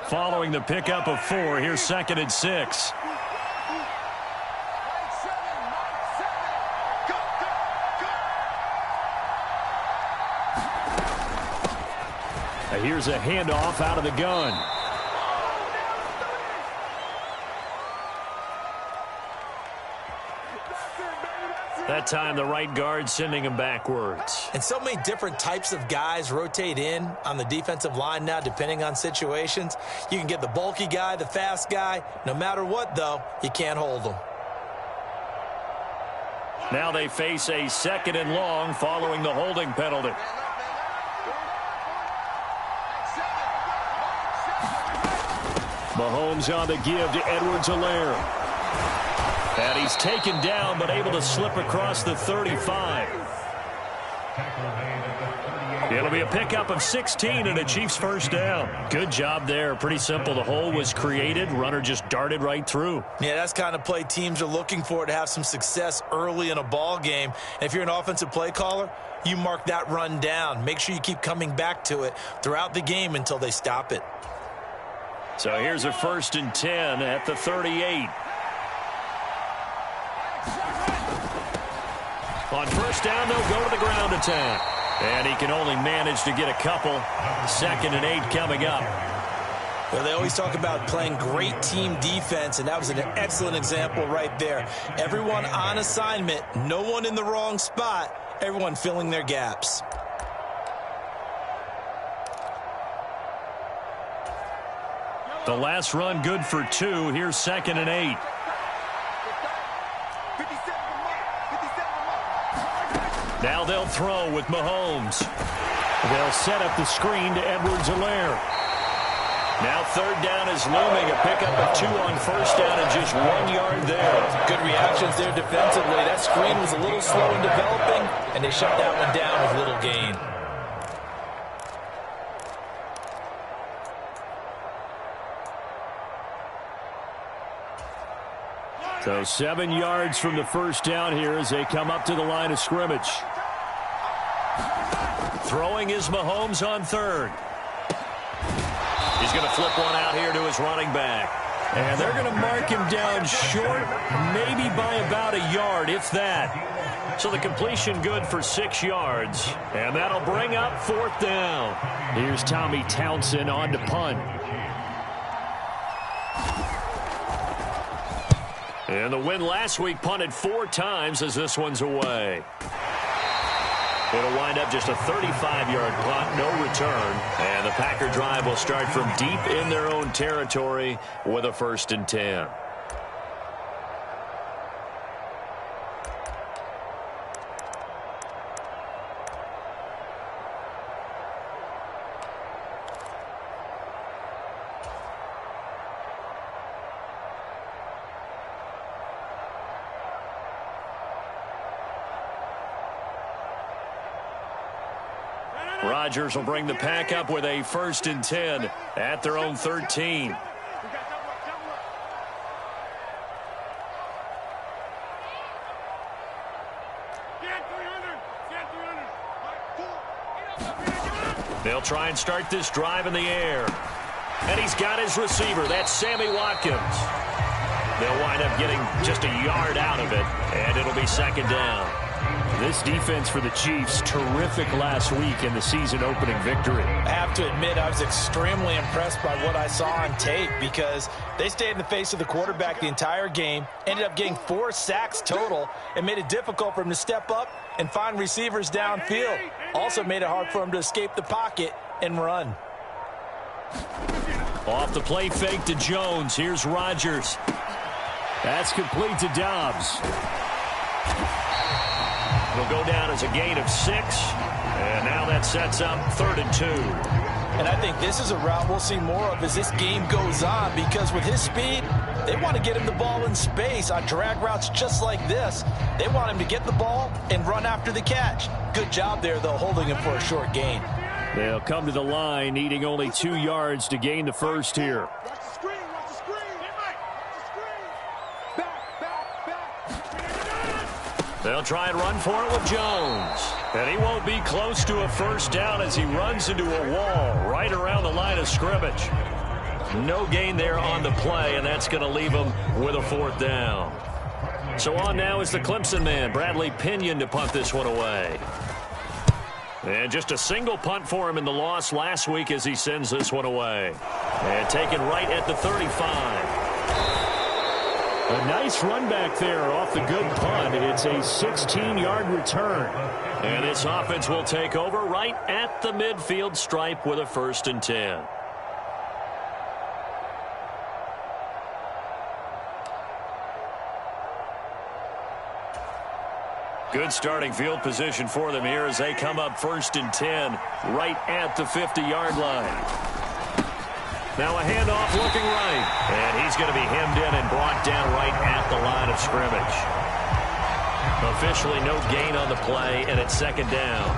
following the pickup of 4. Here's 2nd and 6. Here's a handoff out of the gun. That time, the right guard sending him backwards. And so many different types of guys rotate in on the defensive line now, depending on situations. You can get the bulky guy, the fast guy. No matter what, though, you can't hold them. Now they face a 2nd and long following the holding penalty. Mahomes on the give to Edwards-Helaire. And he's taken down, but able to slip across the 35. It'll be a pickup of 16 and a Chiefs first down. Good job there. Pretty simple. The hole was created. Runner just darted right through. Yeah, that's the kind of play teams are looking for to have some success early in a ball game. And if you're an offensive play caller, you mark that run down. Make sure you keep coming back to it throughout the game until they stop it. So here's a 1st and 10 at the 38. On first down, they'll go to the ground attack. And he can only manage to get a couple. 2nd and 8 coming up. Well, they always talk about playing great team defense, and that was an excellent example right there. Everyone on assignment, no one in the wrong spot, everyone filling their gaps. The last run good for 2. Here's 2nd and 8. Now they'll throw with Mahomes. They'll set up the screen to Edwards-Helaire. Now 3rd down is looming. A pickup of 2 on first down and just 1 yard there. Good reactions there defensively. That screen was a little slow in developing, and they shut that one down with little gain. So 7 yards from the first down here as they come up to the line of scrimmage. Throwing is Mahomes on 3rd. He's going to flip one out here to his running back. And they're going to mark him down short, maybe by about a yard, if that. So the completion good for 6 yards. And that'll bring up 4th down. Here's Tommy Townsend on to punt. And the win last week punted 4 times as this one's away. It'll wind up just a 35-yard punt, no return. And the Packer drive will start from deep in their own territory with a 1st and 10. Rodgers will bring the pack up with a 1st and 10 at their own 13. They'll try and start this drive in the air. And he's got his receiver. That's Sammy Watkins. They'll wind up getting just a yard out of it, and it'll be 2nd down. This defense for the Chiefs, terrific last week in the season-opening victory. I have to admit, I was extremely impressed by what I saw on tape because they stayed in the face of the quarterback the entire game, ended up getting 4 sacks total, and made it difficult for him to step up and find receivers downfield. Also made it hard for him to escape the pocket and run. Off the play fake to Jones. Here's Rodgers. That's complete to Dobbs. Will go down as a gain of 6. And now that sets up 3rd and 2. And I think this is a route we'll see more of as this game goes on because with his speed, they want to get him the ball in space on drag routes just like this. They want him to get the ball and run after the catch. Good job there, though, holding him for a short gain. They'll come to the line, needing only 2 yards to gain the first here. They'll try and run for it with Jones. And he won't be close to a first down as he runs into a wall right around the line of scrimmage. No gain there on the play, and that's going to leave them with a 4th down. So on now is the Clemson man, Bradley Pinion, to punt this one away. And just a single punt for him in the loss last week as he sends this one away. And taken right at the 35. A nice run back there off the good punt. It's a 16-yard return. And this offense will take over right at the midfield stripe with a 1st and 10. Good starting field position for them here as they come up 1st and 10 right at the 50-yard line. Now a handoff looking right. And he's going to be hemmed in and brought down right at the line of scrimmage. Officially no gain on the play, and it's 2nd down.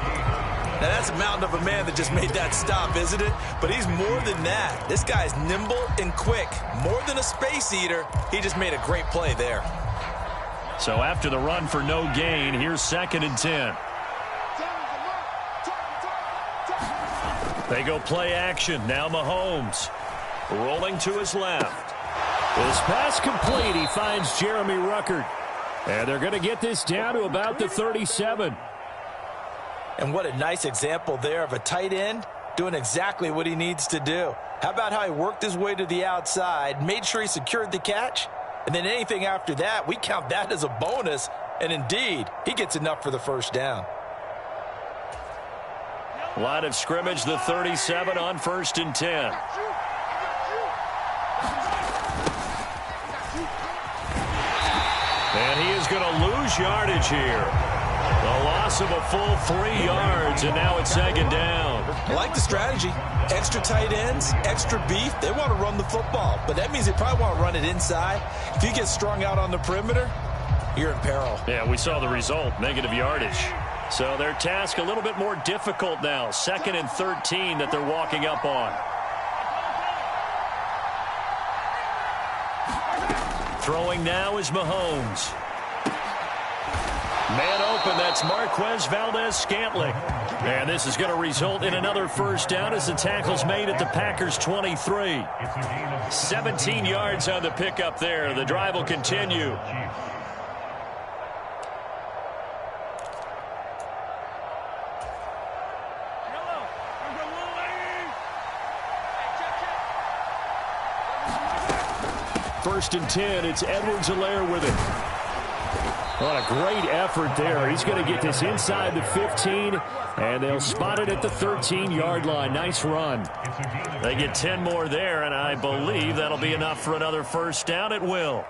Now that's a mountain of a man that just made that stop, isn't it? But he's more than that. This guy's nimble and quick. More than a space eater. He just made a great play there. So after the run for no gain, here's 2nd and 10. They go play action. Now Mahomes rolling to his left. This pass complete. He finds Jeremy Ruckert. And they're going to get this down to about the 37. And what a nice example there of a tight end doing exactly what he needs to do. How about how he worked his way to the outside, made sure he secured the catch, and then anything after that, we count that as a bonus. And indeed, he gets enough for the 1st down. Line of scrimmage, the 37 on 1st and 10. And he is going to lose yardage here. A loss of a full 3 yards, and now it's 2nd down. I like the strategy. Extra tight ends, extra beef. They want to run the football, but that means they probably want to run it inside. If you get strung out on the perimeter, you're in peril. Yeah, we saw the result, negative yardage. So their task a little bit more difficult now. 2nd and 13 that they're walking up on. Throwing now is Mahomes. Man open, that's Marquez Valdez-Scantling. And this is going to result in another 1st down as the tackle's made at the Packers' 23. 17 yards on the pickup there. The drive will continue. First and 10, it's Edwards-Helaire with it. What a great effort there. He's going to get this inside the 15, and they'll spot it at the 13-yard line. Nice run. They get 10 more there, and I believe that'll be enough for another 1st down. It will.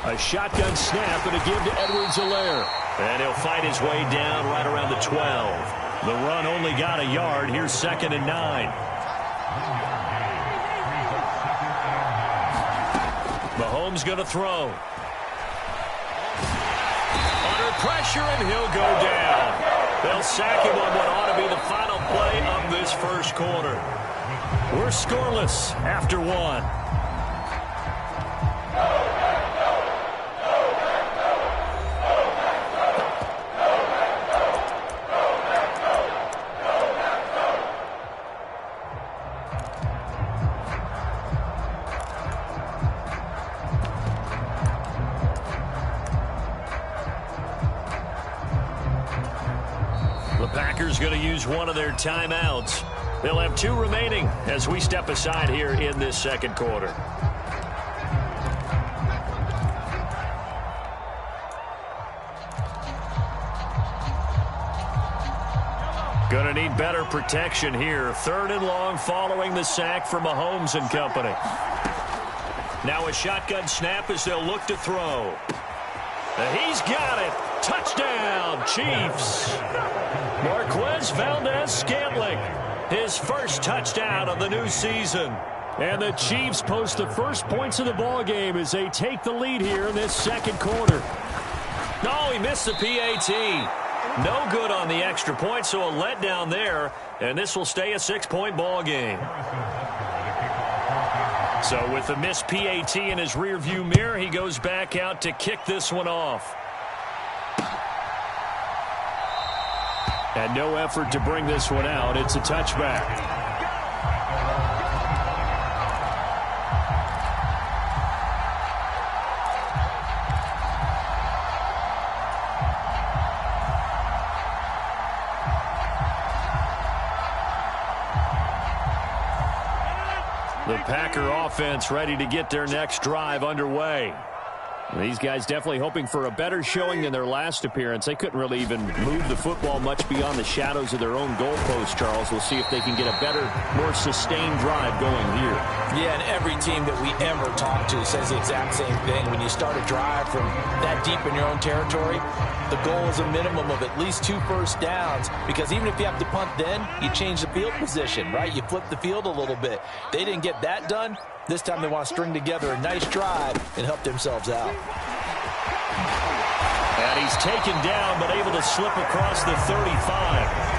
A shotgun snap and a give to Edwards-Helaire. And he'll fight his way down right around the 12. The run only got a yard. Here's 2nd and 9. Mahomes going to throw. Under pressure, and he'll go down. They'll sack him on what ought to be the final play of this 1st quarter. We're scoreless after 1. Packers going to use one of their timeouts. They'll have 2 remaining as we step aside here in this 2nd quarter. Going to need better protection here. 3rd and long following the sack from Mahomes and company. Now a shotgun snap as they'll look to throw. He's got it. Touchdown, Chiefs. Marquez Valdez-Scantling, his 1st touchdown of the new season. And the Chiefs post the first points of the ball game as they take the lead here in this 2nd quarter. No, he missed the PAT. No good on the extra point, so a letdown there, and this will stay a 6-point ball game. So with the missed PAT in his rearview mirror, he goes back out to kick this one off. And no effort to bring this one out. It's a touchback. The Packer offense ready to get their next drive underway. These guys definitely hoping for a better showing than their last appearance. They couldn't really even move the football much beyond the shadows of their own goalpost, Charles. We'll see if they can get a better, more sustained drive going here. Yeah, and every team that we ever talk to says the exact same thing. When you start a drive from that deep in your own territory, the goal is a minimum of at least 2 first downs, because even if you have to punt then, you change the field position, right? You flip the field a little bit. They didn't get that done. This time they want to string together a nice drive and help themselves out. And he's taken down, but able to slip across the 35.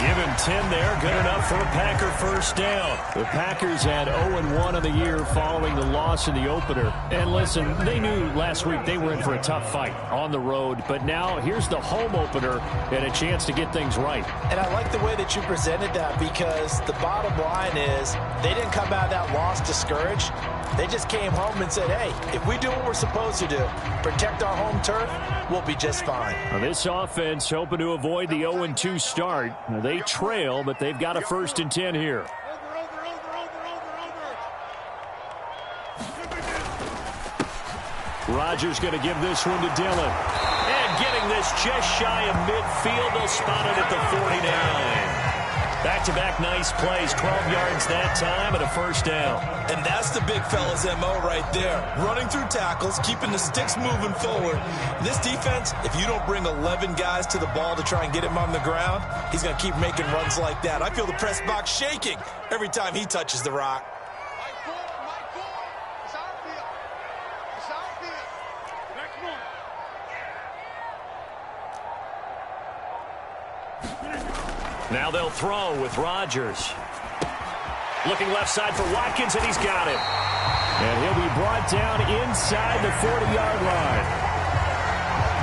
Give him 10 there. Good enough for a Packer first down. The Packers had 0-1 in the year following the loss in the opener. And listen, they knew last week they were in for a tough fight on the road. But now here's the home opener and a chance to get things right. And I like the way that you presented that, because the bottom line is they didn't come out of that loss discouraged. They just came home and said, hey, if we do what we're supposed to do, protect our home turf, we'll be just fine. Now this offense hoping to avoid the 0-2 start. Now they trail, but they've got a 1st and 10 here. Rodgers going to give this one to Dillon. And getting this just shy of midfield. They'll spot it at the 49. Back-to-back nice plays, 12 yards that time and a first down. And that's the big fella's MO right there. Running through tackles, keeping the sticks moving forward. This defense, if you don't bring 11 guys to the ball to try and get him on the ground, he's going to keep making runs like that. I feel the press box shaking every time he touches the rock. Now they'll throw with Rodgers. Looking left side for Watkins, and he's got him. And he'll be brought down inside the 40-yard line.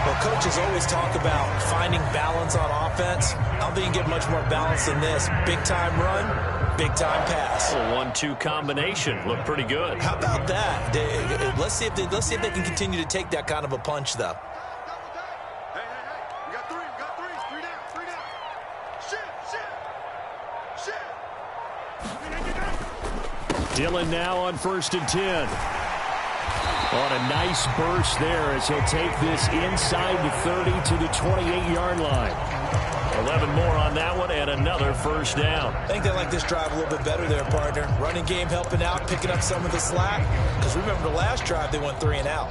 Well, coaches always talk about finding balance on offense. I don't think you can get much more balance than this. Big-time run, big-time pass. A 1-2 combination. Looked pretty good. How about that? Let's see if they can continue to take that kind of a punch, though. Dillon now on 1st and 10. On a nice burst there as he'll take this inside the 30 to the 28-yard line. 11 more on that one and another first down. I think they like this drive a little bit better there, partner. Running game helping out, picking up some of the slack. Because remember the last drive, they went 3 and out.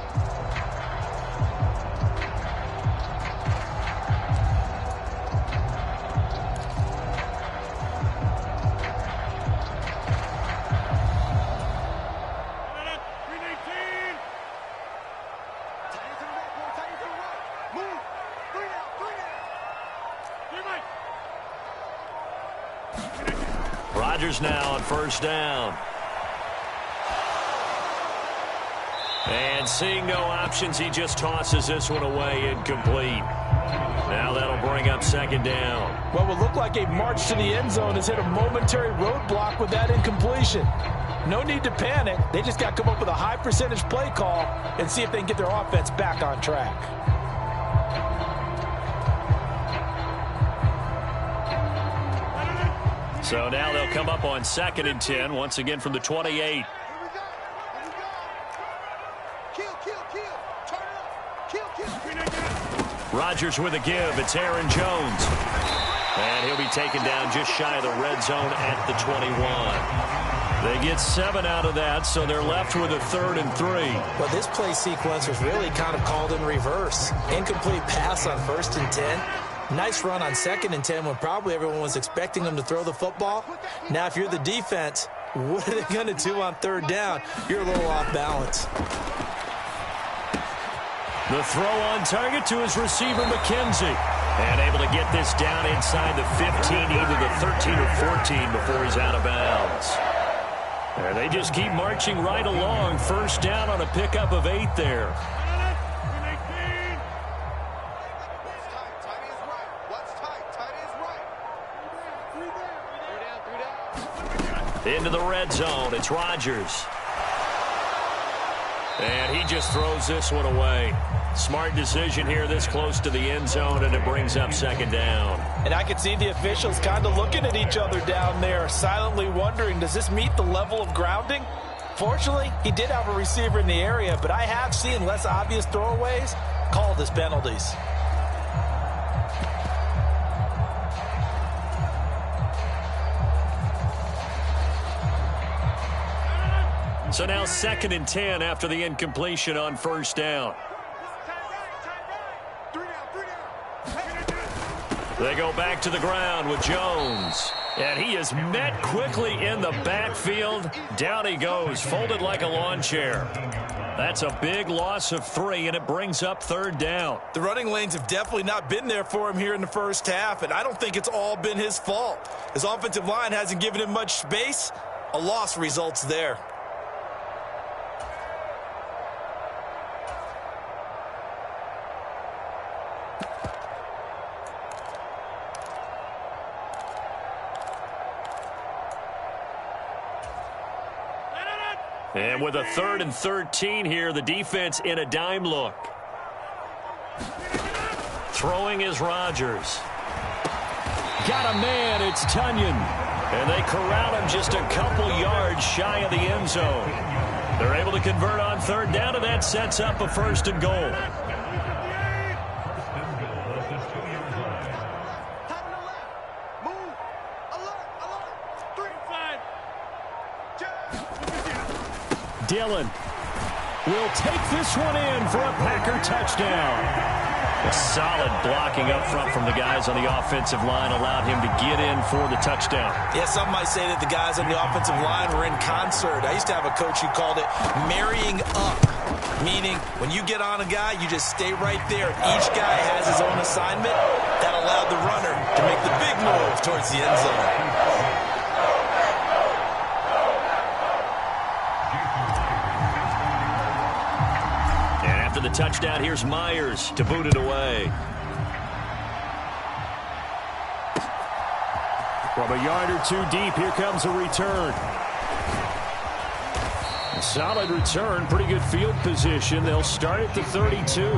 Rodgers now on first down. And seeing no options, he just tosses this one away, incomplete. Now that'll bring up 2nd down. What would look like a march to the end zone has hit a momentary roadblock with that incompletion. No need to panic. They just got to come up with a high percentage play call and see if they can get their offense back on track. So now they'll come up on 2nd and 10, once again from the 28. Rodgers with a give. It's Aaron Jones. And he'll be taken down just shy of the red zone at the 21. They get 7 out of that, so they're left with a 3rd and 3. Well, this play sequence was really kind of called in reverse. Incomplete pass on 1st and 10. Nice run on 2nd and 10 when probably everyone was expecting them to throw the football. Now, if you're the defense, what are they going to do on 3rd down? You're a little off balance. The throw on target to his receiver, McKenzie. And able to get this down inside the 15, either the 13 or 14 before he's out of bounds. And they just keep marching right along. First down on a pickup of 8 there. Into the red zone. It's Rodgers. And he just throws this one away. Smart decision here this close to the end zone, and it brings up second down. And I could see the officials kind of looking at each other down there, silently wondering, does this meet the level of grounding? Fortunately, he did have a receiver in the area, but I have seen less obvious throwaways called as penalties. So now 2nd and 10 after the incompletion on first down. They go back to the ground with Jones. And he is met quickly in the backfield. Down he goes, folded like a lawn chair. That's a big loss of 3, and it brings up 3rd down. The running lanes have definitely not been there for him here in the first half, and I don't think it's all been his fault. His offensive line hasn't given him much space. A loss results there. And with a 3rd and 13 here, the defense in a dime look. Throwing is Rodgers. Got a man, it's Tunyon. And they corral him just a couple yards shy of the end zone. They're able to convert on 3rd down, and that sets up a 1st and goal. Dillon will take this one in for a Packer touchdown. A solid blocking up front from the guys on the offensive line allowed him to get in for the touchdown. Yeah, some might say that the guys on the offensive line were in concert. I used to have a coach who called it marrying up, meaning when you get on a guy, you just stay right there. Each guy has his own assignment. That allowed the runner to make the big move towards the end zone. The touchdown, here's Myers to boot it away. From a yard or 2 deep, here comes a return. A solid return, pretty good field position. They'll start at the 32.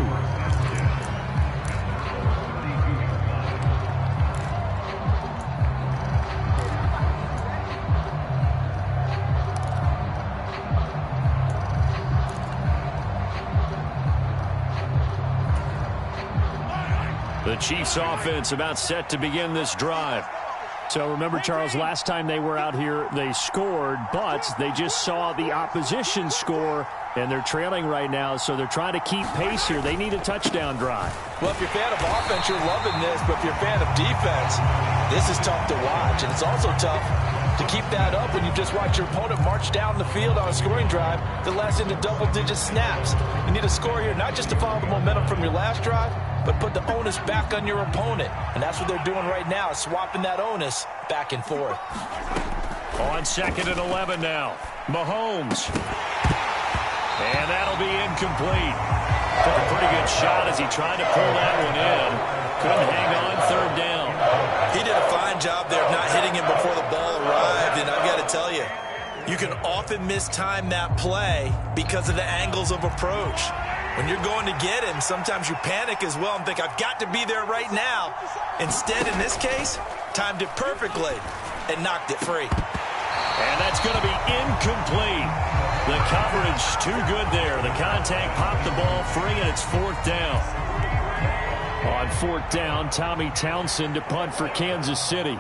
The Chiefs offense about set to begin this drive. So remember, Charles, last time they were out here, they scored, but they just saw the opposition score, and they're trailing right now, so they're trying to keep pace here. They need a touchdown drive. Well, if you're a fan of offense, you're loving this, but if you're a fan of defense, this is tough to watch, and it's also tough to keep that up when you just watch your opponent march down the field on a scoring drive that lasts into double-digit snaps. You need a score here, not just to follow the momentum from your last drive, but put the onus back on your opponent. And that's what they're doing right now, swapping that onus back and forth. On 2nd and 11 now. Mahomes. And that'll be incomplete. Took a pretty good shot as he tried to pull that one in. Couldn't hang on 3rd down. He did a fine job there of not hitting him before the ball arrived. And I've got to tell you, you can often mistime that play because of the angles of approach. When you're going to get him, sometimes you panic as well and think, I've got to be there right now. Instead, in this case, timed it perfectly and knocked it free. And that's going to be incomplete. The coverage too good there. The contact popped the ball free, and it's 4th down. On 4th down, Tommy Townsend to punt for Kansas City.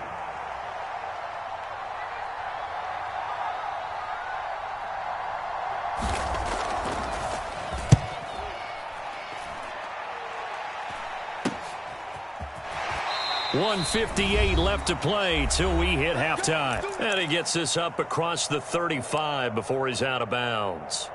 .158 left to play till we hit halftime. And he gets this up across the 35 before he's out of bounds.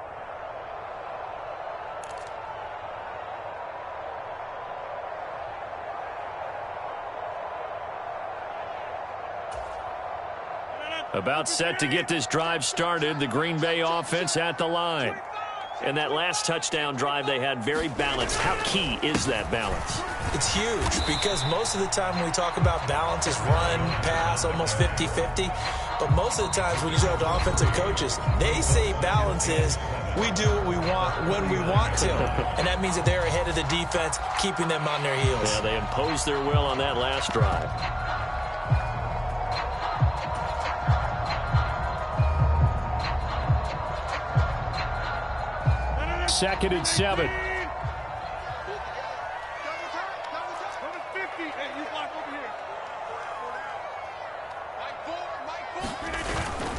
About set to get this drive started. The Green Bay offense at the line. And that last touchdown drive they had very balanced. How key is that balance? It's huge because most of the time when we talk about balance is run, pass, almost 50-50. But most of the times when you talk to offensive coaches, they say balance is we do what we want when we want to. And that means that they're ahead of the defense, keeping them on their heels. Yeah, they imposed their will on that last drive. Second and 7.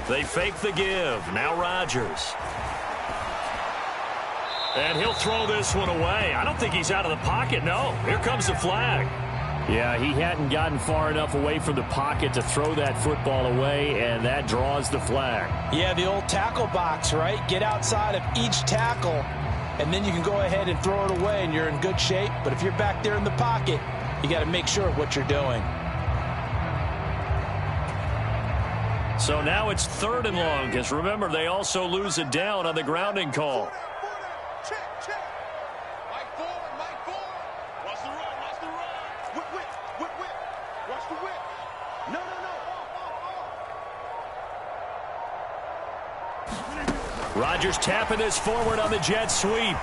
They fake the give. Now Rodgers. And he'll throw this one away. I don't think he's out of the pocket. No, here comes the flag. Yeah, he hadn't gotten far enough away from the pocket to throw that football away, and that draws the flag. Yeah, the old tackle box, right? Get outside of each tackle, and then you can go ahead and throw it away, and you're in good shape. But if you're back there in the pocket, you got to make sure of what you're doing. So now it's 3rd and long, because remember, they also lose it down on the grounding call. Rodgers tapping this forward on the jet sweep.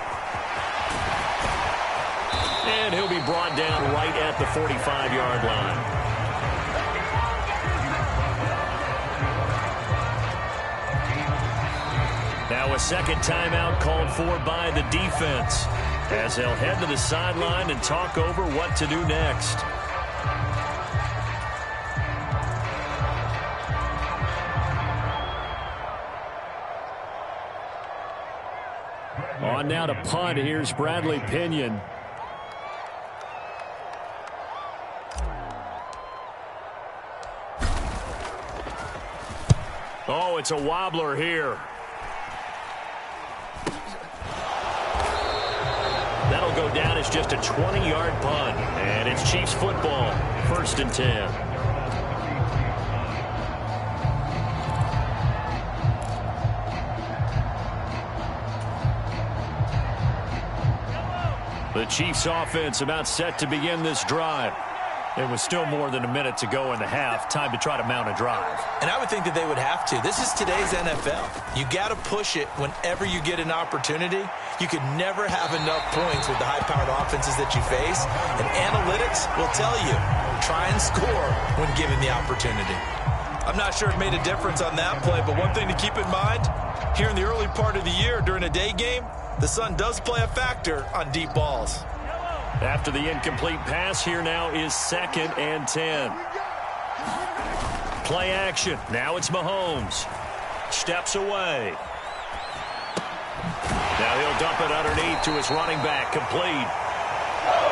And he'll be brought down right at the 45-yard line. Now a second timeout called for by the defense, as they'll head to the sideline and talk over what to do next. On now to punt. Here's Bradley Pinion. Oh, it's a wobbler here. That'll go down as just a 20-yard punt. And it's Chiefs football. 1st and 10. The Chiefs offense about set to begin this drive. There was still more than a minute to go in the half. Time to try to mount a drive. And I would think that they would have to. This is today's NFL. You got to push it whenever you get an opportunity. You could never have enough points with the high-powered offenses that you face. And analytics will tell you, try and score when given the opportunity. I'm not sure it made a difference on that play, but one thing to keep in mind, here in the early part of the year during a day game, the sun does play a factor on deep balls. After the incomplete pass, here now is 2nd and 10. Play action. Now it's Mahomes. Steps away. Now he'll dump it underneath to his running back. Complete.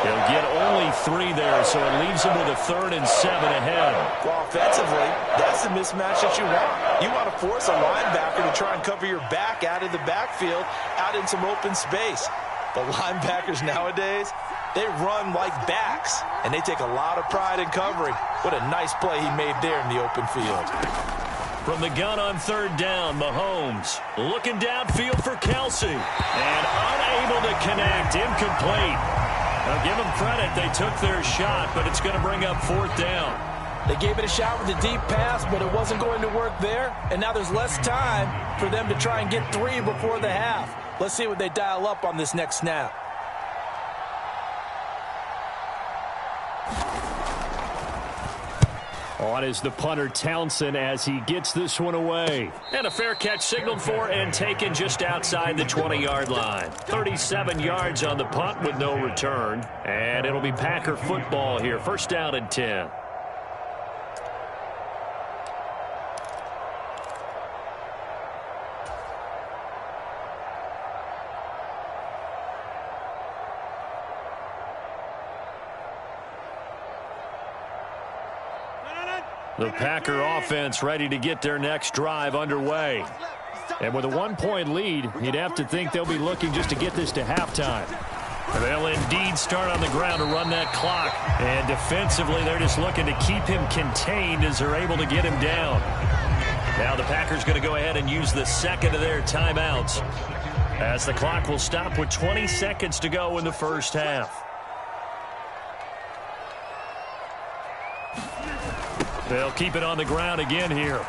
He'll get only 3 there, so it leaves him with a 3rd and 7 ahead. Well, offensively, that's the mismatch that you want. You want to force a linebacker to try and cover your back out of the backfield, out in some open space. But linebackers nowadays, they run like backs, and they take a lot of pride in covering. What a nice play he made there in the open field. From the gun on 3rd down, Mahomes looking downfield for Kelsey. And unable to connect, incomplete. Now give them credit, they took their shot, but it's going to bring up 4th down. They gave it a shot with a deep pass, but it wasn't going to work there. And now there's less time for them to try and get 3 before the half. Let's see what they dial up on this next snap. On is the punter Townsend as he gets this one away. And a fair catch signaled for and taken just outside the 20-yard line. 37 yards on the punt with no return. And it'll be Packer football here. 1st down and 10. The Packer offense ready to get their next drive underway. And with a 1-point lead, you'd have to think they'll be looking just to get this to halftime. They'll indeed start on the ground to run that clock. And defensively, they're just looking to keep him contained as they're able to get him down. Now the Packers going to go ahead and use the second of their timeouts as the clock will stop with 20 seconds to go in the first half. They'll keep it on the ground again here.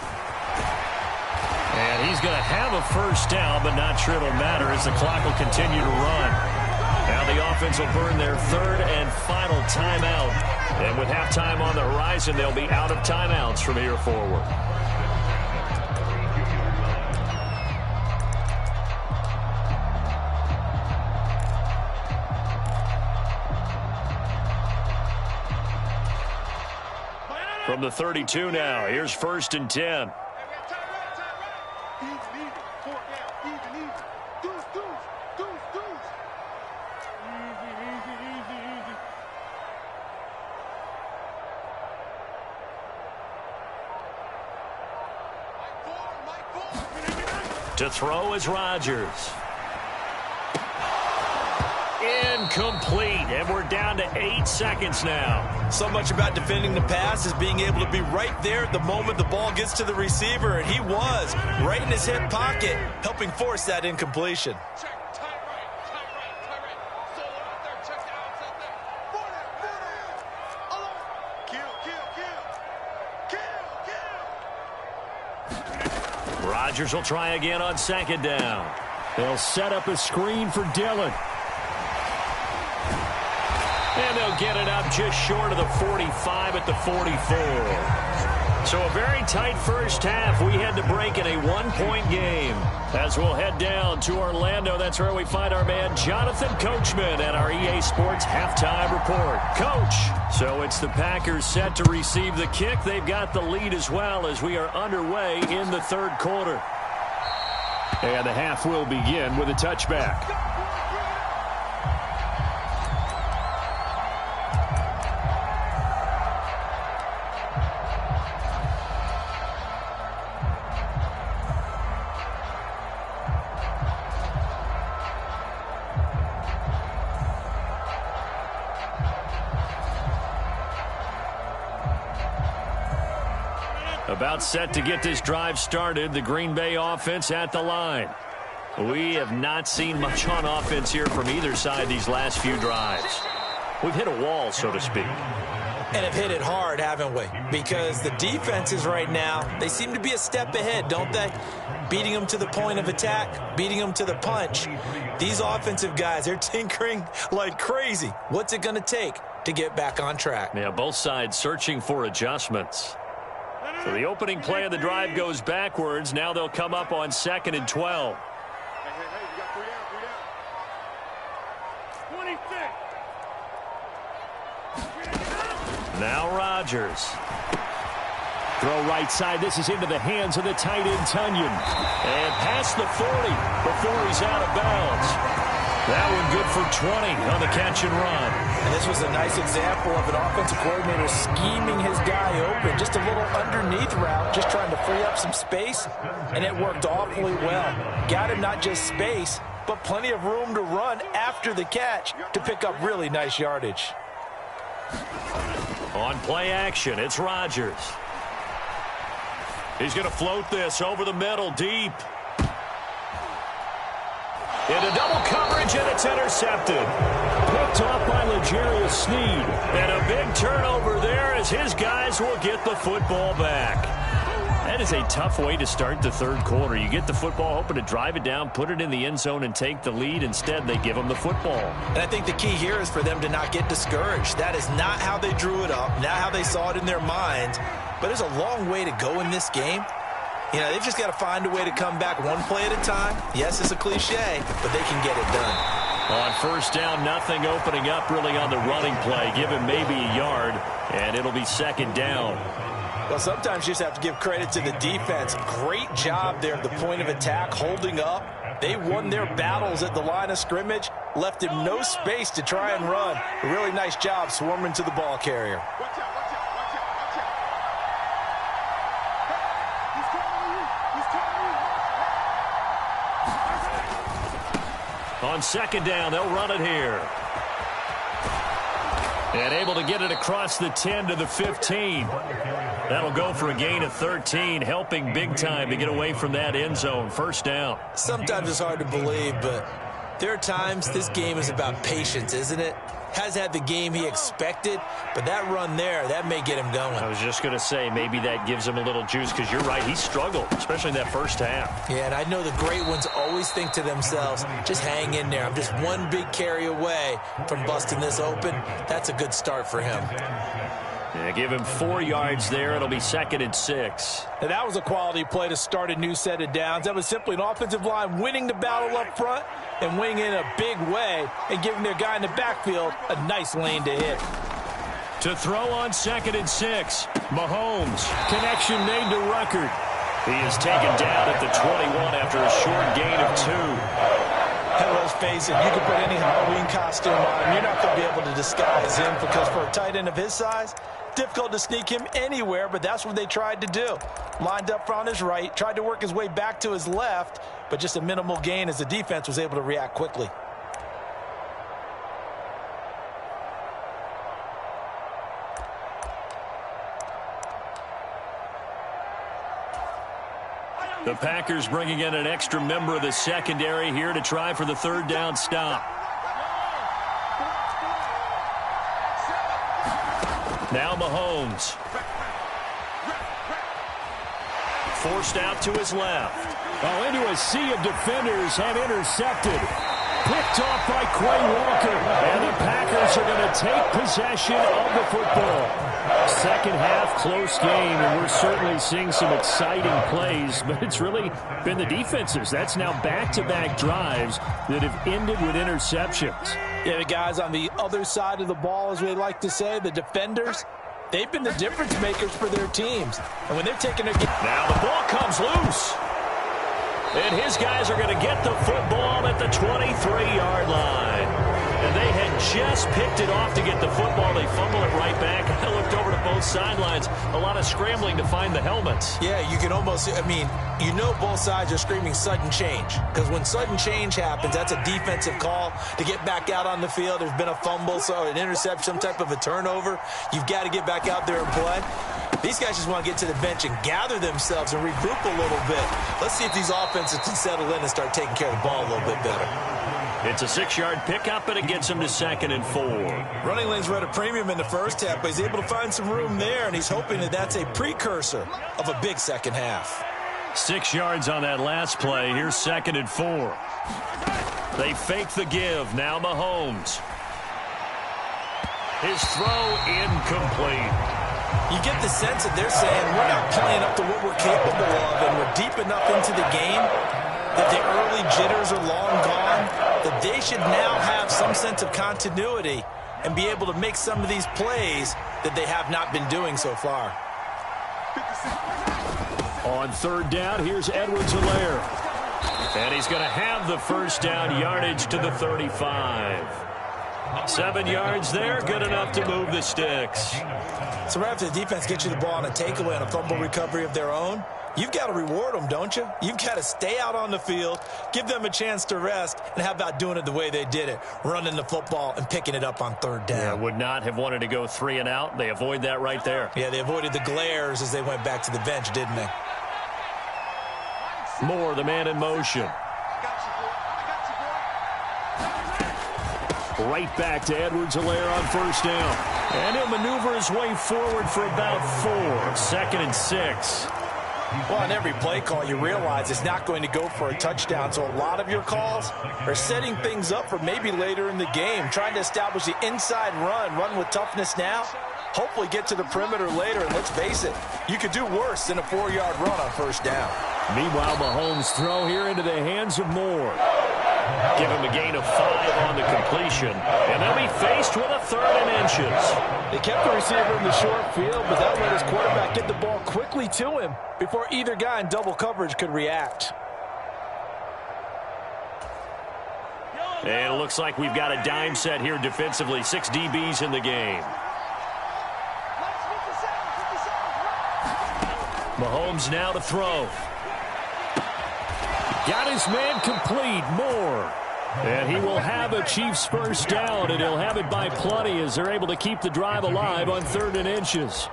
And he's going to have a first down, but not sure it'll matter as the clock will continue to run. Now the offense will burn their third and final timeout. And with halftime on the horizon, they'll be out of timeouts from here forward. From the 32 now, here's 1st and 10. To throw is Rodgers. Incomplete, and we're down to 8 seconds now. So much about defending the pass is being able to be right there at the moment the ball gets to the receiver, and he was right in his hip pocket, helping force that incompletion. Rodgers will try again on 2nd down. They'll set up a screen for Dillon. And they'll get it up just short of the 45 at the 44. So a very tight first half. We had to break in a 1-point game. As we'll head down to Orlando, that's where we find our man Jonathan Coachman at our EA Sports halftime report. Coach, so it's the Packers set to receive the kick. They've got the lead as well as we are underway in the third quarter. And the half will begin with a touchback. About set to get this drive started, the Green Bay offense at the line. We have not seen much on offense here from either side these last few drives. We've hit a wall, so to speak. And have hit it hard, haven't we? Because the defenses right now, they seem to be a step ahead, don't they? Beating them to the point of attack, beating them to the punch. These offensive guys, they're tinkering like crazy. What's it going to take to get back on track? Yeah, both sides searching for adjustments. So the opening play of the drive goes backwards. Now they'll come up on 2nd and 12. Now Rodgers. Throw right side. This is into the hands of the tight end, Tunyon. And past the 40 before he's out of bounds. That one good for 20 on the catch and run. And this was a nice example of an offensive coordinator scheming his guy open. Just a little underneath route, just trying to free up some space, and it worked awfully well. Got him not just space, but plenty of room to run after the catch to pick up really nice yardage. On play action, it's Rodgers. He's going to float this over the middle, deep. Into double coverage, and it's intercepted. Picked off by L'Jarius Sneed. And a big turnover there as his guys will get the football back. That is a tough way to start the third quarter. You get the football, hoping to drive it down, put it in the end zone, and take the lead. Instead, they give them the football. And I think the key here is for them to not get discouraged. That is not how they drew it up, not how they saw it in their minds. But there's a long way to go in this game. You know, they've just got to find a way to come back one play at a time. Yes, it's a cliche, but they can get it done. On first down, nothing opening up really on the running play. Give him maybe a yard, and it'll be 2nd down. Well, sometimes you just have to give credit to the defense. Great job there at the point of attack, holding up. They won their battles at the line of scrimmage, left him no space to try and run. A really nice job swarming to the ball carrier. On 2nd down, they'll run it here. And able to get it across the 10 to the 15. That'll go for a gain of 13, helping big time to get away from that end zone. First down. Sometimes it's hard to believe, but there are times this game is about patience, isn't it? Has had the game he expected, but that run there, that may get him going. I was just going to say, maybe that gives him a little juice, because you're right, he struggled, especially in that first half. Yeah, and I know the great ones always think to themselves, just hang in there. I'm just one big carry away from busting this open. That's a good start for him. Yeah, give him 4 yards there. It'll be 2nd and 6. Now, that was a quality play to start a new set of downs. That was simply an offensive line winning the battle up front and winning in a big way and giving their guy in the backfield a nice lane to hit. To throw on 2nd and 6, Mahomes. Connection made to Ruckert. He is taken down at the 21 after a short gain of 2. And let's face it, you can put any Halloween costume on him. You're not going to be able to disguise him, because for a tight end of his size, difficult to sneak him anywhere, but that's what they tried to do. Lined up on his right, tried to work his way back to his left, but just a minimal gain as the defense was able to react quickly. The Packers bringing in an extra member of the secondary here to try for the 3rd down stop. Now Mahomes. Forced out to his left. Oh, into a sea of defenders and intercepted. Picked off by Quay Walker. And the Packers are going to take possession of the football. Second half, close game, and we're certainly seeing some exciting plays, but it's really been the defenses. That's now back-to-back drives that have ended with interceptions. Yeah, the guys on the other side of the ball, as we like to say, the defenders, they've been the difference makers for their teams. And when they're taking their game... Now the ball comes loose. And his guys are going to get the football at the 23-yard line. And they had just picked it off to get the football. They fumble it right back. I looked over to both sidelines. A lot of scrambling to find the helmets. Yeah, you can almost, I mean, you know both sides are screaming sudden change. Because when sudden change happens, that's a defensive call to get back out on the field. There's been a fumble, so an interception, some type of a turnover. You've got to get back out there and play. These guys just want to get to the bench and gather themselves and regroup a little bit. Let's see if these offenses can settle in and start taking care of the ball a little bit better. It's a 6-yard pickup, and it gets him to 2nd and 4. Running lanes were at a premium in the first half, but he's able to find some room there, and he's hoping that that's a precursor of a big second half. 6 yards on that last play. Here's 2nd and 4. They fake the give. Now Mahomes. His throw incomplete. You get the sense that they're saying we're not playing up to what we're capable of, and we're deep enough into the game that the early jitters are long gone, that they should now have some sense of continuity and be able to make some of these plays that they have not been doing so far. On 3rd down, here's Edwards-Helaire. And he's going to have the first down, yardage to the 35. 7 yards there, good enough to move the sticks. So right after the defense gets you the ball on a takeaway and a fumble recovery of their own, you've got to reward them, don't you? You've got to stay out on the field, give them a chance to rest, and how about doing it the way they did it, running the football and picking it up on 3rd down. Yeah, would not have wanted to go 3 and out. They avoid that right there. Yeah, they avoided the glares as they went back to the bench, didn't they? Moore, the man in motion. Right back to Edwards-Helaire on 1st down. And he'll maneuver his way forward for about 4. 2nd and 6. Well, on every play call, you realize it's not going to go for a touchdown. So a lot of your calls are setting things up for maybe later in the game, trying to establish the inside run with toughness now, hopefully get to the perimeter later. And let's face it, you could do worse than a 4-yard run on 1st down. Meanwhile, Mahomes' throw here into the hands of Moore. Give him a gain of 5 on the completion, and they'll be faced with a 3rd and inches. They kept the receiver in the short field, but that let his quarterback get the ball quickly to him before either guy in double coverage could react. And it looks like we've got a dime set here defensively. 6 DBs in the game. Mahomes now to throw. Got his man complete, Moore. And he will have a Chiefs first down, and he'll have it by plenty as they're able to keep the drive alive on 3rd and inches.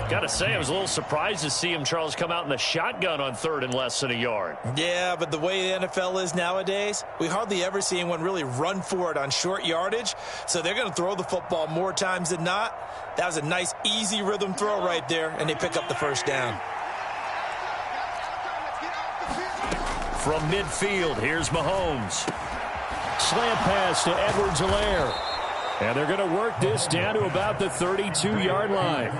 Got to say, I was a little surprised to see him, Charles, come out in the shotgun on 3rd and less than a yard. Yeah, but the way the NFL is nowadays, we hardly ever see anyone really run for it on short yardage. So they're going to throw the football more times than not. That was a nice, easy rhythm throw right there, and they pick up the first down. From midfield, here's Mahomes. Slant pass to Edwards-Helaire. And they're going to work this down to about the 32-yard line.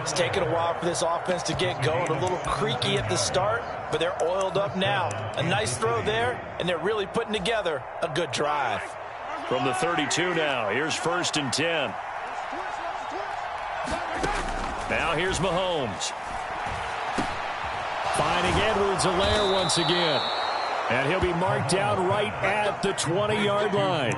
It's taken a while for this offense to get going. A little creaky at the start, but they're oiled up now. A nice throw there, and they're really putting together a good drive. From the 32 now, here's 1st and 10. Now here's Mahomes. Finding Edwards-Helaire once again. And he'll be marked down right at the 20-yard line.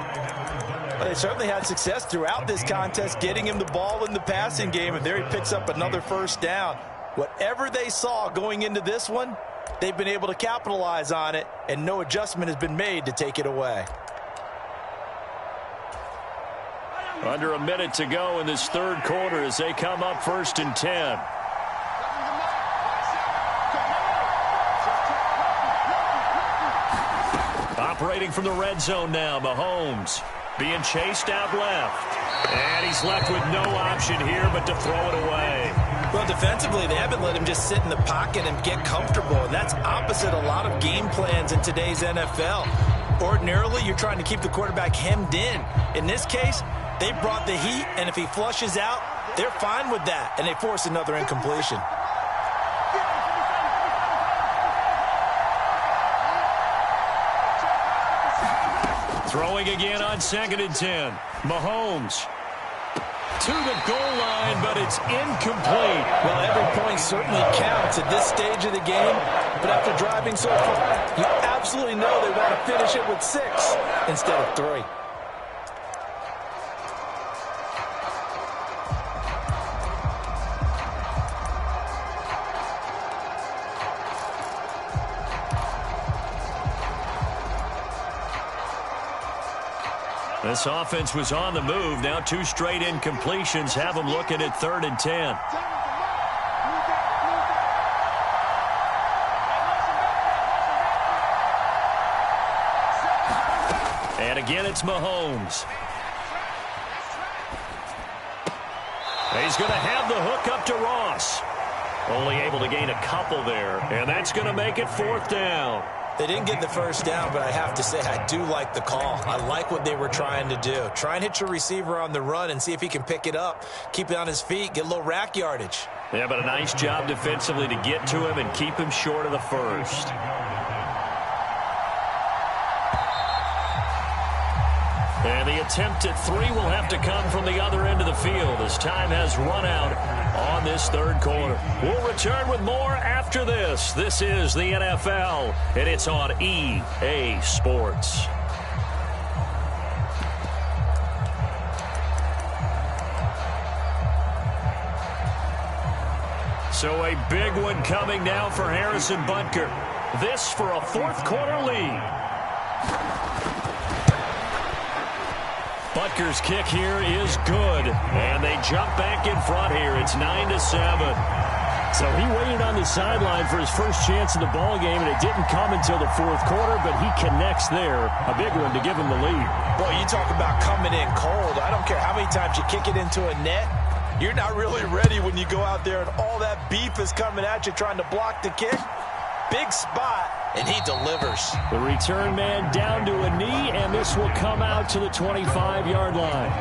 Well, they certainly had success throughout this contest getting him the ball in the passing game, and there he picks up another first down. Whatever they saw going into this one, they've been able to capitalize on it, and no adjustment has been made to take it away. Under a minute to go in this 3rd quarter as they come up 1st and 10. Operating from the red zone now, Mahomes being chased out left. And he's left with no option here but to throw it away. Well, defensively, they haven't let him just sit in the pocket and get comfortable, and that's opposite a lot of game plans in today's NFL. Ordinarily, you're trying to keep the quarterback hemmed in. In this case, they brought the heat, and if he flushes out, they're fine with that, and they force another incompletion. Throwing again on 2nd and 10. Mahomes to the goal line, but it's incomplete. Well, every point certainly counts at this stage of the game, but after driving so far, you absolutely know they want to finish it with 6 instead of 3. This offense was on the move. Now 2 straight incompletions have them looking at 3rd and 10. And again, it's Mahomes. He's going to have the hook up to Ross. Only able to gain a couple there, and that's going to make it 4th down. They didn't get the first down, but I have to say I do like the call. I like what they were trying to do. Try and hit your receiver on the run and see if he can pick it up, keep it on his feet, get a little rack yardage. Yeah, but a nice job defensively to get to him and keep him short of the first. And the attempt at 3 will have to come from the other end of the field as time has run out on this 3rd quarter. We'll return with more after this. This is the NFL, and it's on EA Sports. So a big one coming now for Harrison Butker. This for a 4th quarter lead. Butker's kick here is good, and they jump back in front here. It's 9-7. So he waited on the sideline for his first chance in the ball game, and it didn't come until the 4th quarter, but he connects there. A big one to give him the lead. Boy, you talk about coming in cold. I don't care how many times you kick it into a net. You're not really ready when you go out there and all that beef is coming at you trying to block the kick. Big spot, and he delivers. The return man down to a knee, and this will come out to the 25-yard line.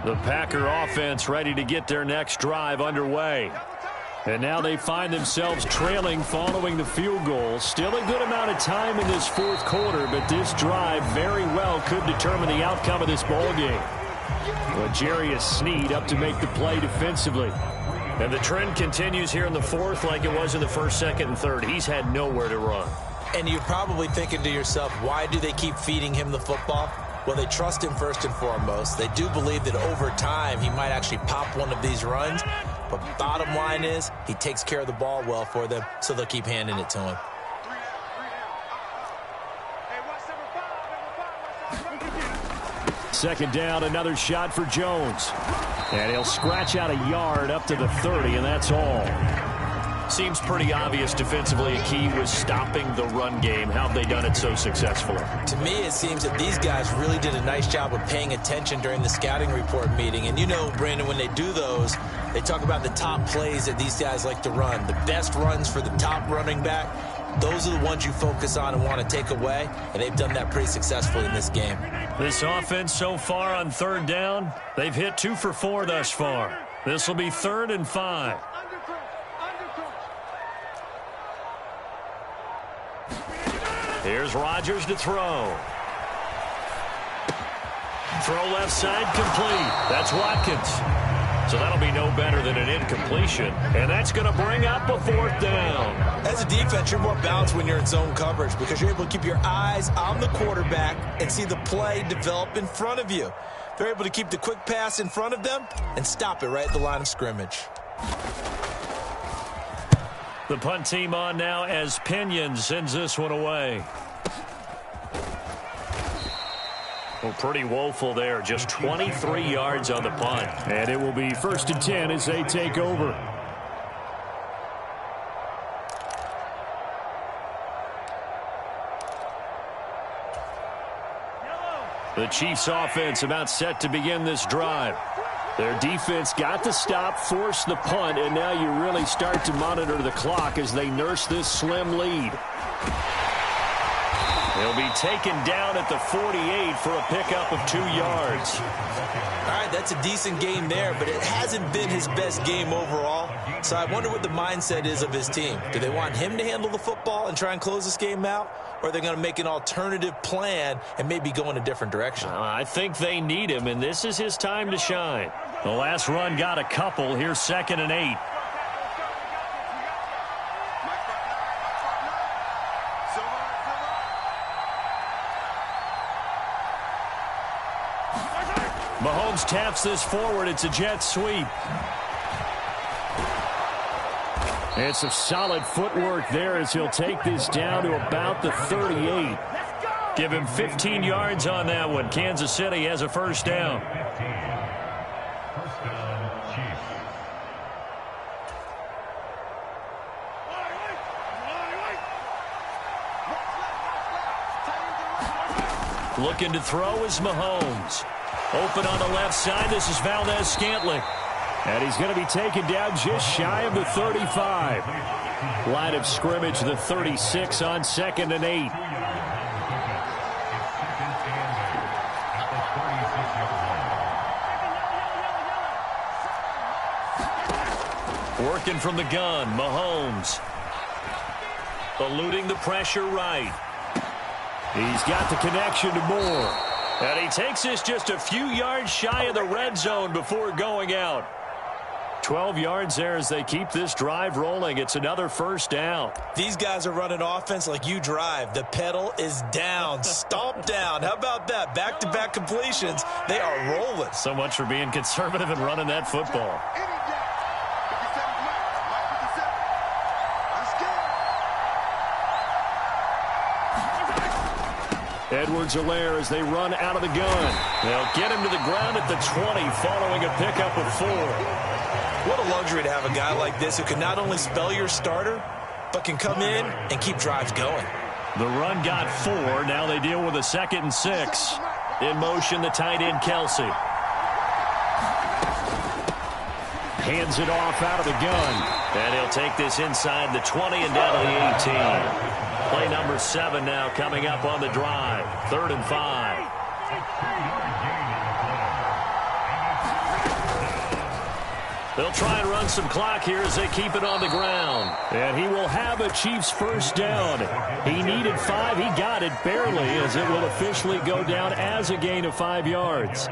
The Packer offense ready to get their next drive underway. And now they find themselves trailing following the field goal. Still a good amount of time in this 4th quarter, but this drive very well could determine the outcome of this ball game. Well, Jarius Sneed up to make the play defensively. And the trend continues here in the 4th like it was in the 1st, 2nd, and 3rd. He's had nowhere to run. And you're probably thinking to yourself, why do they keep feeding him the football? Well, they trust him first and foremost. They do believe that over time he might actually pop one of these runs. But bottom line is he takes care of the ball well for them, so they'll keep handing it to him. Second down, another shot for Jones. And he'll scratch out a yard up to the 30, and that's all. Seems pretty obvious defensively a key was stopping the run game. How have they done it so successfully? To me, it seems that these guys really did a nice job of paying attention during the scouting report meeting. And you know, Brandon, when they do those, they talk about the top plays that these guys like to run. The best runs for the top running back. Those are the ones you focus on and want to take away, and they've done that pretty successfully in this game. This offense so far on third down, they've hit 2 for 4 thus far. This will be 3rd and 5. Here's Rodgers to throw. Throw left side complete. That's Watkins. So that'll be no better than an incompletion. And that's going to bring up a 4th down. As a defense, you're more balanced when you're in zone coverage because you're able to keep your eyes on the quarterback and see the play develop in front of you. They're able to keep the quick pass in front of them and stop it right at the line of scrimmage. The punt team on now as Pinion sends this one away. Well, pretty woeful there. Just 23 yards on the punt. And it will be 1st and 10 as they take over. The Chiefs offense about set to begin this drive. Their defense got the stop, forced the punt, and now you really start to monitor the clock as they nurse this slim lead. He'll be taken down at the 48 for a pickup of 2 yards. All right, that's a decent game there, but it hasn't been his best game overall. So I wonder what the mindset is of his team. Do they want him to handle the football and try and close this game out? Or are they going to make an alternative plan and maybe go in a different direction? I think they need him, and this is his time to shine. The last run got a couple. Here's 2nd and 8. Mahomes taps this forward. It's a jet sweep. It's some solid footwork there as he'll take this down to about the 38. Give him 15 yards on that one. Kansas City has a 1st down. Looking to throw is Mahomes. Open on the left side. This is Valdez-Scantling. And he's going to be taken down just shy of the 35. Line of scrimmage, the 36 on 2nd and 8. Working from the gun, Mahomes. Eluding the pressure right. He's got the connection to Moore. And he takes this just a few yards shy of the red zone before going out. 12 yards there as they keep this drive rolling. It's another 1st down. These guys are running offense like you drive. The pedal is down, stomped down. How about that? Back-to-back completions. They are rolling. So much for being conservative and running that football. Edwards-Helaire as they run out of the gun. They'll get him to the ground at the 20 following a pickup of 4. What a luxury to have a guy like this who can not only spell your starter, but can come in and keep drives going. The run got 4. Now they deal with a 2nd and 6. In motion, the tight end, Kelsey. Hands it off out of the gun. And he'll take this inside the 20 and down to the 18. Play number 7 now coming up on the drive. 3rd and 5. They'll try and run some clock here as they keep it on the ground. And he will have a Chiefs 1st down. He needed 5. He got it barely as it will officially go down as a gain of 5 yards.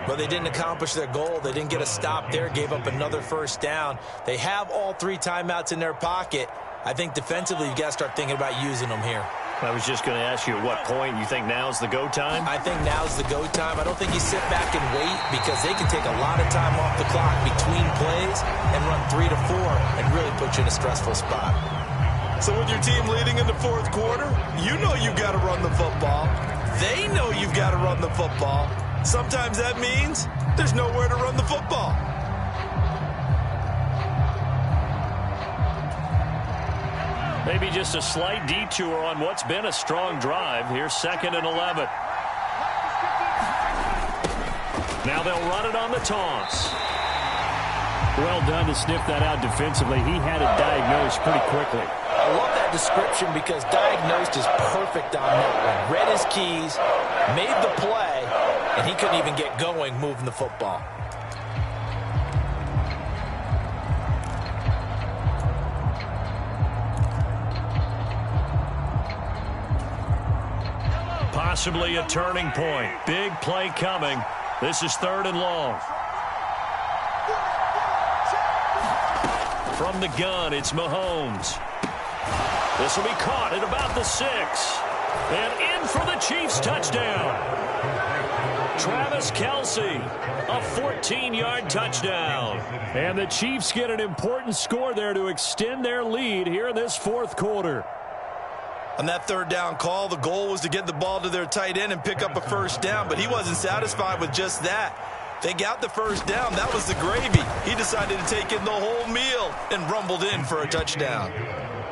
But they didn't accomplish their goal. They didn't get a stop there, gave up another 1st down. They have all 3 timeouts in their pocket. I think defensively you've got to start thinking about using them here. I was just going to ask you at what point you think now's the go time? I think now's the go time. I don't think you sit back and wait because they can take a lot of time off the clock between plays and run 3 to 4 and really put you in a stressful spot. So with your team leading in the 4th quarter, you know you've got to run the football. They know you've got to run the football. Sometimes that means there's nowhere to run the football. Maybe just a slight detour on what's been a strong drive. Here's 2nd and 11. Now they'll run it on the toss. Well done to sniff that out defensively. He had it diagnosed pretty quickly. I love that description because diagnosed is perfect on that one. Read his keys, made the play, and he couldn't even get going moving the football. Possibly a turning point. Big play coming. This is 3rd and long. From the gun, it's Mahomes. This will be caught at about the 6. And in for the Chiefs touchdown. Travis Kelce, a 14-yard touchdown. And the Chiefs get an important score there to extend their lead here in this 4th quarter. On that 3rd down call, the goal was to get the ball to their tight end and pick up a 1st down, but he wasn't satisfied with just that. They got the 1st down. That was the gravy. He decided to take in the whole meal and rumbled in for a touchdown.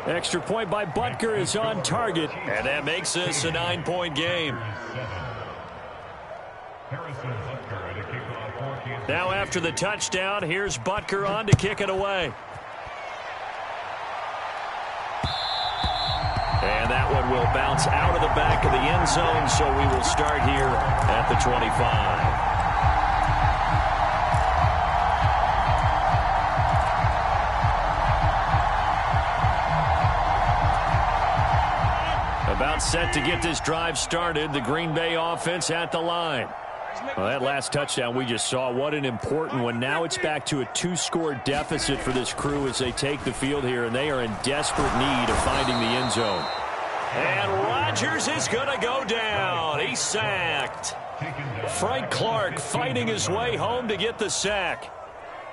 Extra point by Butker is on target. And that makes this a 9-point game. Now after the touchdown, here's Butker on to kick it away. And that one will bounce out of the back of the end zone, so we will start here at the 25. About set to get this drive started. The Green Bay offense at the line. Well, that last touchdown we just saw, what an important one. Now it's back to a 2-score deficit for this crew as they take the field here, and they are in desperate need of finding the end zone. And Rodgers is going to go down. He's sacked. Frank Clark fighting his way home to get the sack.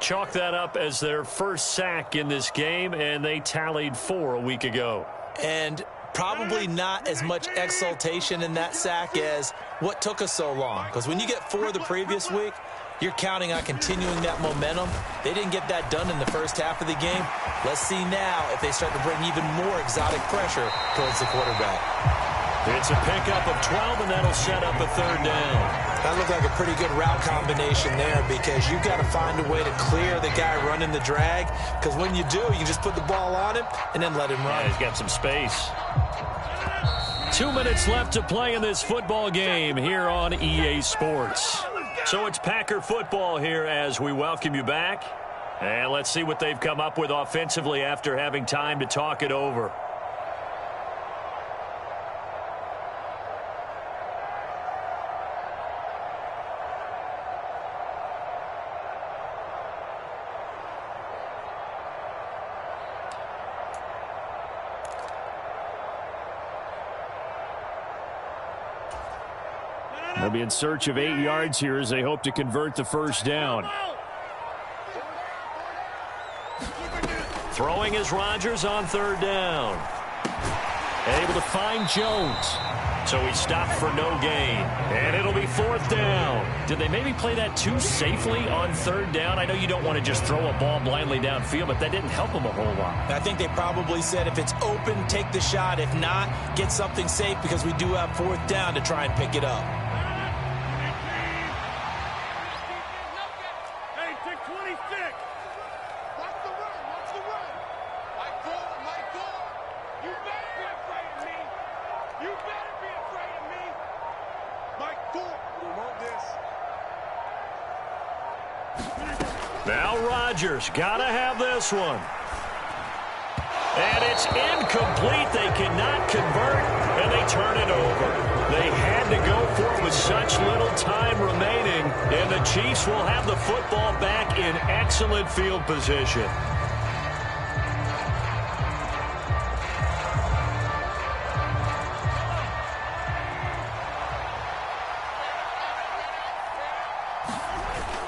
Chalk that up as their first sack in this game, and they tallied 4 a week ago. And probably not as much exultation in that sack as what took us so long. Because when you get 4 the previous week, you're counting on continuing that momentum. They didn't get that done in the first half of the game. Let's see now if they start to bring even more exotic pressure towards the quarterback. It's a pickup of 12, and that'll set up a 3rd down. That looked like a pretty good route combination there because you've got to find a way to clear the guy running the drag. Because when you do, you just put the ball on him and then let him run. Yeah, he's got some space. 2 minutes left to play in this football game here on EA Sports. So it's Packer football here as we welcome you back. And let's see what they've come up with offensively after having time to talk it over. They'll be in search of 8 yards here as they hope to convert the 1st down. Throwing is Rodgers on 3rd down. Able to find Jones. So he stopped for no gain. And it'll be 4th down. Did they maybe play that too safely on 3rd down? I know you don't want to just throw a ball blindly downfield, but that didn't help them a whole lot. I think they probably said if it's open, take the shot. If not, get something safe because we do have 4th down to try and pick it up. Now Rodgers, gotta have this one. And it's incomplete. They cannot convert, and they turn it over. They had to go for it with such little time remaining, and the Chiefs will have the football back in excellent field position.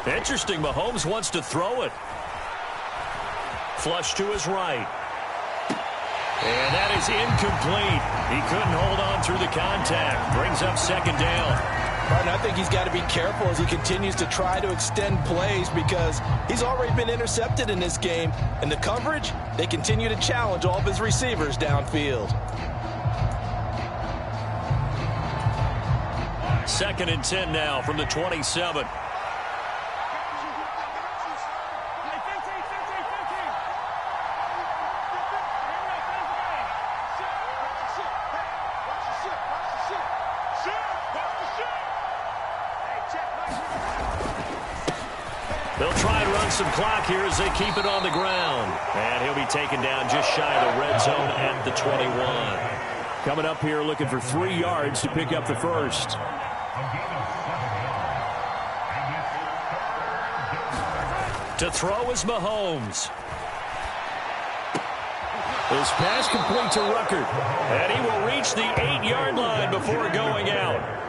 Interesting, Mahomes wants to throw it. Flush to his right. And that is incomplete. He couldn't hold on through the contact. Brings up second down. And I think he's got to be careful as he continues to try to extend plays because he's already been intercepted in this game. And the coverage, they continue to challenge all of his receivers downfield. 2nd and 10 now from the 27. They'll try and run some clock here as they keep it on the ground. And he'll be taken down just shy of the red zone at the 21. Coming up here looking for 3 yards to pick up the first. To throw is Mahomes. His pass complete to Rucker. And he will reach the 8-yard line before going out.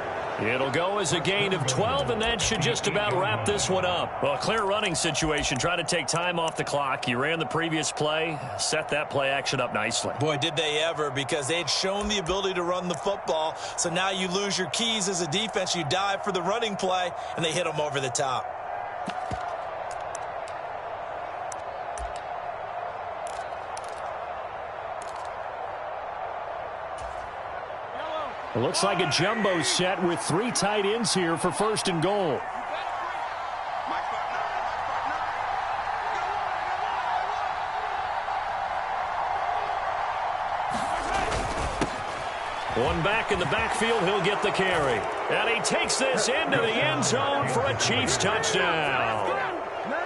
It'll go as a gain of 12, and that should just about wrap this one up. Well, a clear running situation. Try to take time off the clock. You ran the previous play, set that play action up nicely. Boy, did they ever, because they'd shown the ability to run the football. So now you lose your keys as a defense. You dive for the running play, and they hit them over the top. It looks like a jumbo set with 3 tight ends here for 1st and goal. One back in the backfield, he'll get the carry. And he takes this into the end zone for a Chiefs touchdown.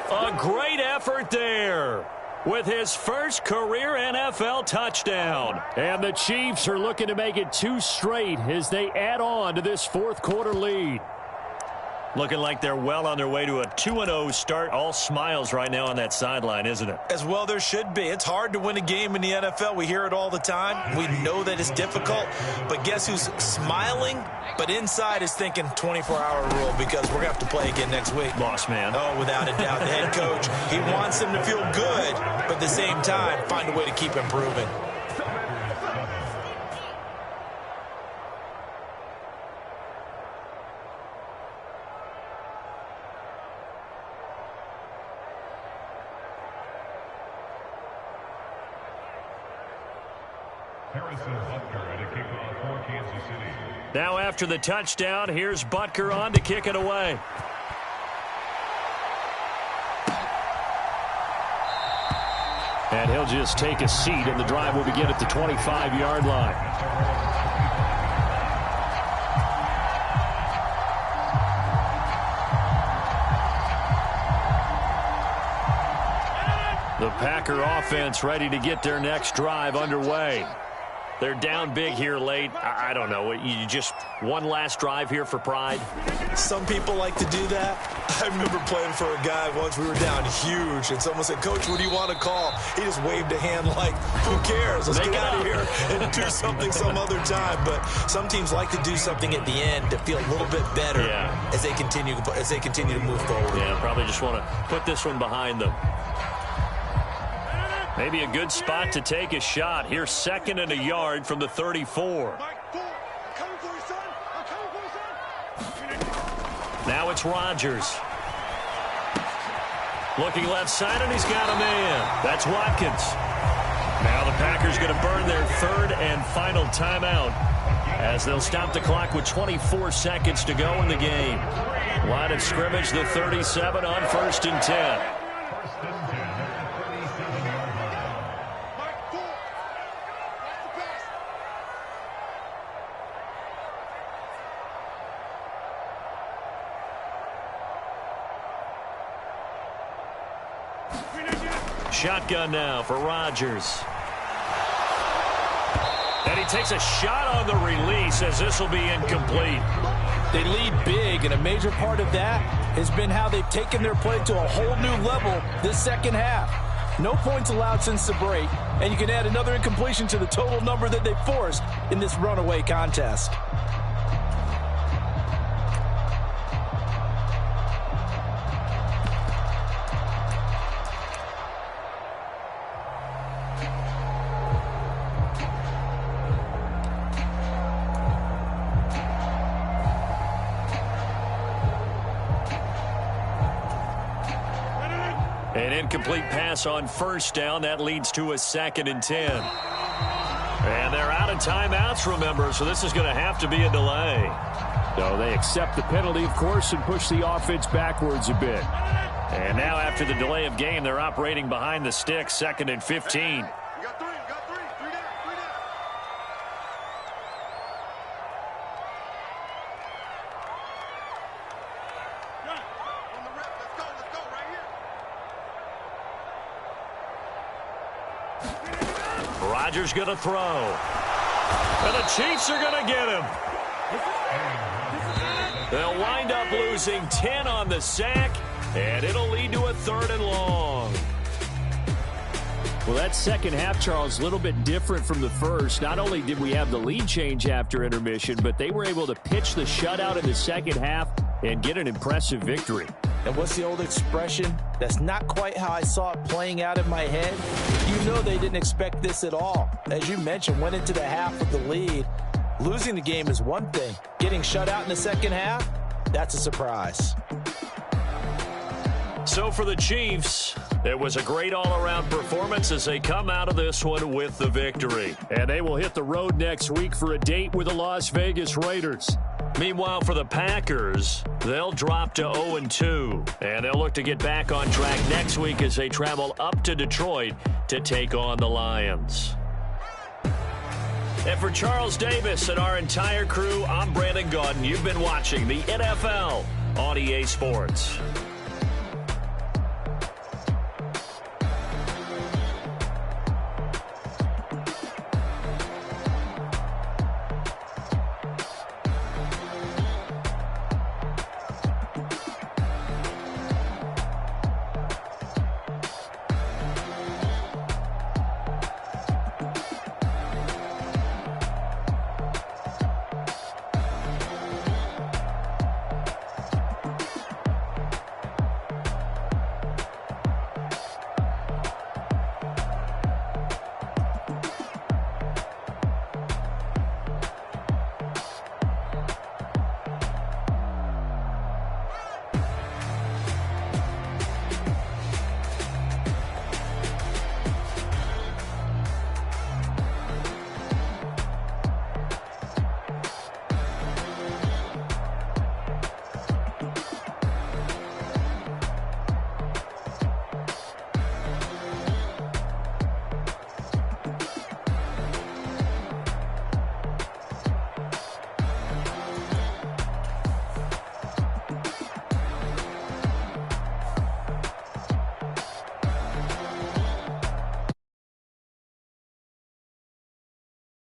A great effort there with his first career NFL touchdown. And the Chiefs are looking to make it 2 straight as they add on to this 4th quarter lead. Looking like they're well on their way to a 2-0 start. All smiles right now on that sideline, isn't it? As well there should be. It's hard to win a game in the NFL. We hear it all the time. We know that it's difficult. But guess who's smiling? But inside is thinking 24-hour rule because we're going to have to play again next week. Boss man. Oh, without a doubt. The head coach, he wants them to feel good, but at the same time, find a way to keep improving. Now after the touchdown, here's Butker on to kick it away. And he'll just take a seat, and the drive will begin at the 25-yard line. The Packer offense ready to get their next drive underway. They're down big here late. I don't know. You just one last drive here for pride? Some people like to do that. I remember playing for a guy once. We were down huge, and someone said, "Coach, what do you want to call?" He just waved a hand like, who cares? Let's get out of here and do something some other time. But some teams like to do something at the end to feel a little bit better as they continue to move forward. Yeah, probably just want to put this one behind them. Maybe a good spot to take a shot. Here's 2nd and a yard from the 34. Now it's Rodgers. Looking left side, and he's got a man. That's Watkins. Now the Packers going to burn their 3rd and final timeout as they'll stop the clock with 24 seconds to go in the game. Line of scrimmage, the 37 on 1st and 10. Shotgun now for Rodgers. And he takes a shot on the release as this will be incomplete. They lead big, and a major part of that has been how they've taken their play to a whole new level this second half. No points allowed since the break, and you can add another incompletion to the total number that they forced in this runaway contest. An incomplete pass on first down. That leads to a 2nd and 10. And they're out of timeouts, remember, so this is going to have to be a delay. So they accept the penalty, of course, and push the offense backwards a bit. And now after the delay of game, they're operating behind the sticks, 2nd and 15. Rodgers going to throw. And the Chiefs are going to get him. They'll wind up losing 10 on the sack, and it'll lead to a 3rd and long. Well, that second half, Charles, a little bit different from the first. Not only did we have the lead change after intermission, but they were able to pitch the shutout in the second half and get an impressive victory. And what's the old expression? That's not quite how I saw it playing out in my head. You know they didn't expect this at all. As you mentioned, went into the half with the lead. Losing the game is one thing. Getting shut out in the second half, that's a surprise. So for the Chiefs, it was a great all-around performance as they come out of this one with the victory. And they will hit the road next week for a date with the Las Vegas Raiders. Meanwhile, for the Packers, they'll drop to 0-2, and they'll look to get back on track next week as they travel up to Detroit to take on the Lions. And for Charles Davis and our entire crew, I'm Brandon Gaudin. You've been watching the NFL on EA Sports.